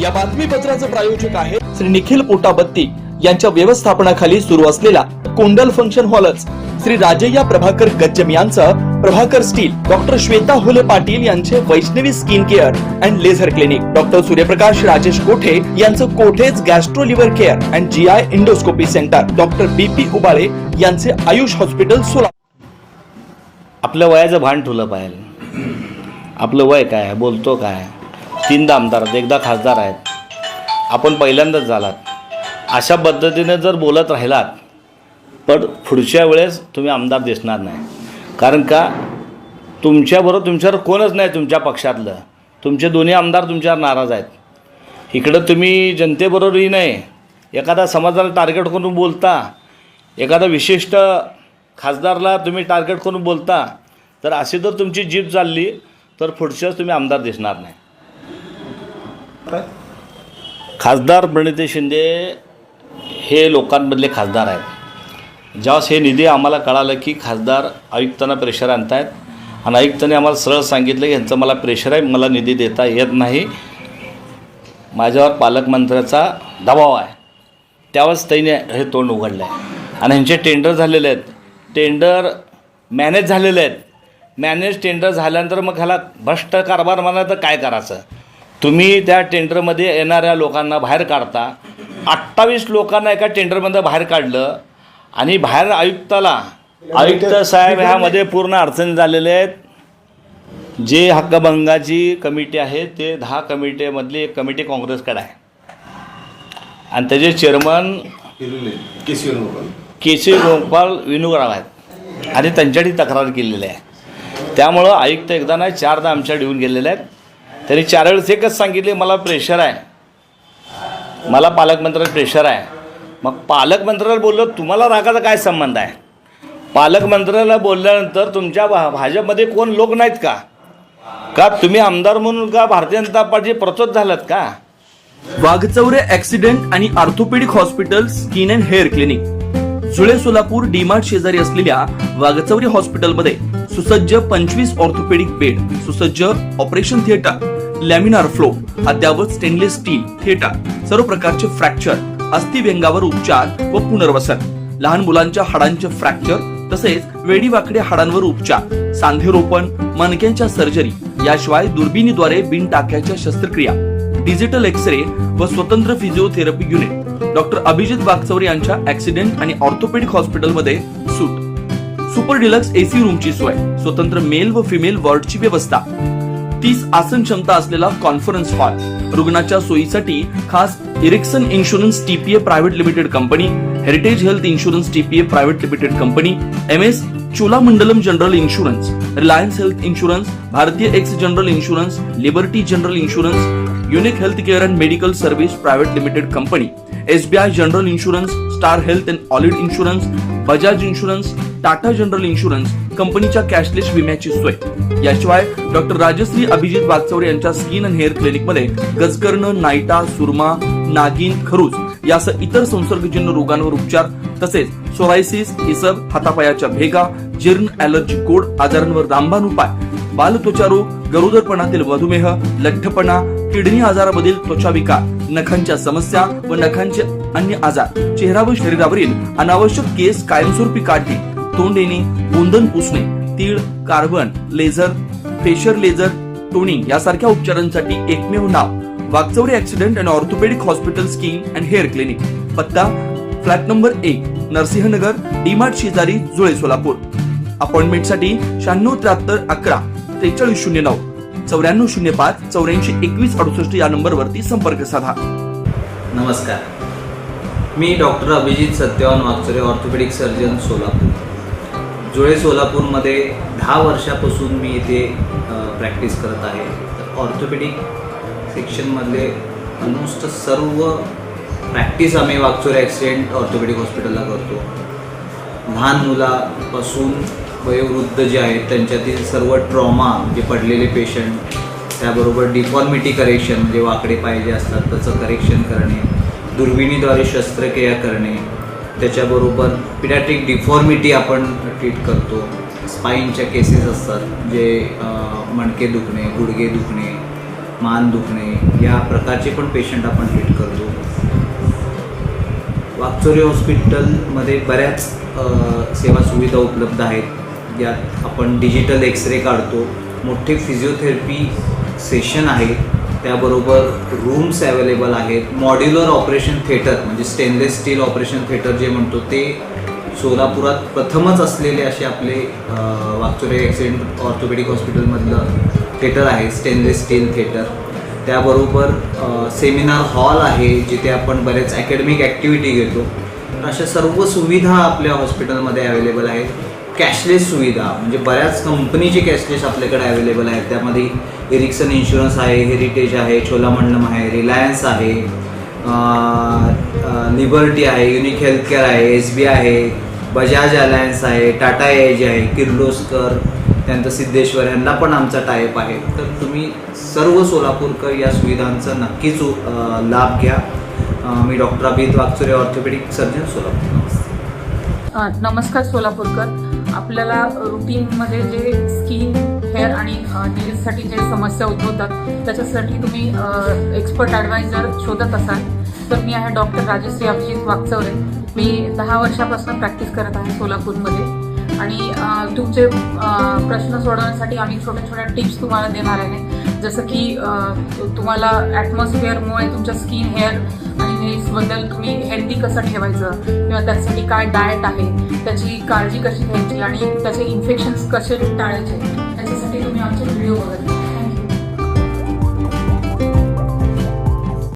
या बातमीपत्राचं प्रायोजक आहे श्री निखिल पोटाबत्ती यांच्या व्यवस्थापनाखाली सुरू असलेला कोंडल फंक्शन हॉलच, श्री राजय्या प्रभाकर गज्जम यांचं प्रभाकर स्टील, डॉक्टर श्वेता हुले पाटील यांचे Vaishnavi skin care and laser clinic, doctor Suryaprakash Rajesh Kothe यांचं Kothe's gastro liver care and GI endoscopy centre, doctor BP Ubale यांचे आयुष हॉस्पिटल सोलापूर. आपल्या वयाचं भान ठेवलं पाहिजे. आपलं वय काय, बोलतो काय, तीनदा आमदार आहेत, एकदा खासदार आहेत, आपण पहिल्यांदाच झालात. अशा पद्धतीने जर बोलत राहिलात पण पुढच्या वेळेस तुम्ही आमदार दिसणार नाही. कारण का तुमच्यावर कोणच नाही तुमच्या पक्षातलं. तुमचे दोन्ही आमदार तुमच्यावर नाराज आहेत. इकडं तुम्ही जनतेबरोबरही नाही, एखादा समाजाला टार्गेट करून बोलता, एखादा विशिष्ट खासदारला तुम्ही टार्गेट करून बोलता. तर अशी जर तुमची जीभ चालली तर पुढच्याच तुम्ही आमदार दिसणार नाही. खासदार प्रणिती शिंदे हे लोकांमधले खासदार आहेत. ज्यावेळेस हे निधी आम्हाला कळालं की खासदार आयुक्तांना प्रेशर आणतायत आणि आयुक्तांनी आम्हाला सरळ सांगितलं की ह्यांचं मला प्रेशर आहे, मला निधी देता येत नाही, माझ्यावर पालकमंत्र्याचा दबाव आहे, त्यावेळेस त्यांनी हे तोंड उघडलं आहे. आणि ह्यांचे टेंडर झालेले आहेत, टेंडर मॅनेज झालेले आहेत. मॅनेज टेंडर झाल्यानंतर मग ह्याला भ्रष्ट कारभार म्हणा तर काय करायचं. तुम्ही त्या टेंडरमध्ये येणाऱ्या लोकांना बाहेर काढता. 28 लोकांना एका टेंडरमध्ये बाहेर काढलं आणि बाहेर आयुक्त साहेब ह्यामध्ये पूर्ण अडचणी झालेले आहेत. जे हक्कभंगाची कमिटी आहे ते 10 कमिटीमधली एक कमिटी काँग्रेसकडे आहे आणि त्याचे चेअरमन केसी गोपाल विनुराव आहेत आणि त्यांच्यासाठी तक्रार केलेली आहे. त्यामुळं आयुक्त एकदा नाही 4दा आमच्याकडे येऊन गेलेले आहेत. त्यांनी 4 वेळेस एकच सांगितले, मला प्रेशर आहे, मला पालकमंत्र्याला प्रेशर आहे. मग पालकमंत्र्याला बोललो, तुम्हाला रागाचा काय संबंध आहे. पालकमंत्र्याला बोलल्यानंतर तुमच्या भाजपमध्ये कोण लोक नाहीत का तुम्ही आमदार म्हणून का भारतीय जनता पार्टी प्रचोद झालात का. वाघचौरे ऍक्सिडेंट आणि orthopaedic hospital skin and hair clinic, जुळे सोलापूर डीमार्ट शेजारी असलेल्या वाघचौरे हॉस्पिटलमध्ये सुसज्ज 25 ऑर्थोपेडिक बेड, सुसज्ज ऑपरेशन थिएटर, लॅमिनार फ्लो, अद्यावत स्टेनलेस स्टील थिएटर, सर्व प्रकारचे फ्रॅक्चर, अस्थिव्यंगावर उपचार व पुनर्वसन, लहान मुलांच्या हाडांचे फ्रॅक्चर तसेच वेडीवाकड्या हाडांवर उपचार, सांधेरोपण, मणक्यांच्या सर्जरी, याशिवाय दुर्बिणीद्वारे बिन टाक्याच्या शस्त्रक्रिया, डिजिटल एक्सरे व स्वतंत्र physiotherapy unit. Doctor Abhijit Waghchaure यांच्या ऍक्सिडेंट आणि ऑर्थोपेडिक हॉस्पिटलमध्ये सूट, सुपर डिलक्स AC रूमची सोय, स्वतंत्र मेल व फिमेल वॉर्डची व्यवस्था, 30 आसन क्षमता असलेला कॉन्फरन्स हॉल, रुग्णाच्या सोयीसाठी खास Ericson insurance TPA private limited company, heritage health insurance TPA private limited company, MS Cholamandalam general insurance, Reliance health insurance, Bhartiya AXA general insurance, Liberty general insurance, unique health care and medical service private limited company, SBI general insurance, star health and allied insurance, Bajaj insurance, Tata general insurance कंपनीच्या cashless विम्याची सोय. याशिवाय doctor Rajshri Abhijit Waghchaure यांच्या skin and hair clinic मध्ये गजकर्ण, नायटा, सुरमा, नागिन, खरूज यासह इतर संसर्गजन्य रोगांवर उपचार तसेच सोरायसिस, इसब, हातापायाच्या भेगा, जीर्ण, ॲलर्जी, गोड आजारांवर रामबाण उपाय, बालत्वचा रोग, गरोदरपणातील मधुमेह, लठ्ठपणा, किडनी आजारामधील त्वचा विकार, नखांच्या समस्या व नखांचे अन्य आजार, चेहरा व शरीरावरील अनावश्यक केस कायमस्वरूपी काढणे, तोंड येणे, गोंधन पुसणे, तीळ, carbon, laser, facial laser, toning यासारख्या उपचारांसाठी एकमेव नाव Waghchaure accident and orthopaedic hospital skin and hair clinic. पत्ता फ्लॅट नंबर 1, नरसिंहनगर, डीमार्ट शेजारी, जुळे सोलापूर. अपॉइंटमेंटसाठी 9673 11 4309 9405 84 21 68 या नंबरवरती संपर्क साधा. नमस्कार, मी doctor Abhijit Satyawan Waghchaure, orthopaedic surgeon, Solapur. Jule सोलापूरमध्ये 10 वर्षापासून मी इथे प्रॅक्टिस करत आहे. ऑर्थोपेडिक सेक्शनमधले ऑलमोस्ट सर्व प्रॅक्टिस आम्ही वाघचौरे ॲक्सिडेंट ऑर्थोपेडिक हॉस्पिटलला करतो. लहान मुलापासून वयोवृद्ध जे आहेत त्यांच्यातील सर्व ट्रॉमा, जे पडलेले पेशंट, त्याबरोबर डिफॉर्मिटी करेक्शन, म्हणजे वाकडे पाय जे असतात त्याचं करेक्शन करणे, दुर्बिणीद्वारे शस्त्रक्रिया करणे, त्याच्याबरोबर पिडॅट्रिक डिफॉर्मिटी आपण ट्रीट करतो. स्पाईनच्या केसेस असतात, जे मणके दुखणे, गुडघे दुखणे, मान दुखणे या प्रकारचे पण पेशंट आपण ट्रीट करतो. वाकचौरे हॉस्पिटलमध्ये बऱ्याच सेवा सुविधा उपलब्ध आहेत. यात आपण डिजिटल एक्सरे काढतो, मोठे फिजिओथेरपी सेशन आहे, त्याबरोबर रूम्स अवेलेबल आहेत. मॉड्युलर ऑपरेशन थिएटर म्हणजे स्टेनलेस स्टील ऑपरेशन थिएटर जे म्हणतो ते सोलापुरात प्रथमच असलेले असे आपले वाकचौरे ॲक्सिडेंट ऑर्थोपेडिक हॉस्पिटलमधलं थिएटर आहे, स्टेनलेस स्टील थिएटर. त्याबरोबर सेमिनार हॉल आहे जिथे आपण बरेच अकॅडमिक ॲक्टिव्हिटी घेतो. तर अशा सर्व सुविधा आपल्या हॉस्पिटलमध्ये अवेलेबल आहेत. कॅशलेस सुविधा म्हणजे बऱ्याच कंपनीचे कॅशलेस आपल्याकडे अवेलेबल आहेत. त्यामध्ये एरिक्सन इन्शुरन्स आहे, हेरिटेज आहे, चोलामंडलम आहे, रिलायन्स आहे, लिबर्टी आहे, युनिक हेल्थकेअर आहे, SBI आहे, बजाज अलायन्स आहे, टाटा एज आहे, किर्लोस्कर, त्यानंतर सिद्धेश्वर यांना पण आमचा टायअप आहे. तर तुम्ही सर्व सोलापूरकर या सुविधांचा नक्कीच लाभ घ्या. मी doctor Abhijit Wakchaure orthopaedic surgeon Solapur. नमस्कार सोलापूरकर. आपल्याला रुटीनमध्ये जे स्किन, हेअर आणि नेल्ससाठी जे समस्या उद्भवतात त्याच्यासाठी तुम्ही एक्सपर्ट ॲडवायझर शोधत असाल तर मी आहे डॉक्टर राजश्री अभिजित वाकचौरे. मी 10 वर्षापासून प्रॅक्टिस करत आहे सोलापूरमध्ये आणि तुमचे प्रश्न सोडवण्यासाठी आम्ही छोट्या छोट्या टिप्स तुम्हाला देणार आहे. जसं की तुम्हाला ॲटमॉस्फिअरमुळे तुमच्या स्किन, हेअर आणि नेल्सबद्दल तुम्ही हेल्दी कसं ठेवायचं किंवा त्यासाठी काय डाएट आहे, त्याची काळजी कशी घ्यायची आणि त्याचे इन्फेक्शन्स कसे टाळायचे, त्याच्यासाठी तुम्ही आमचे व्हिडिओ बघत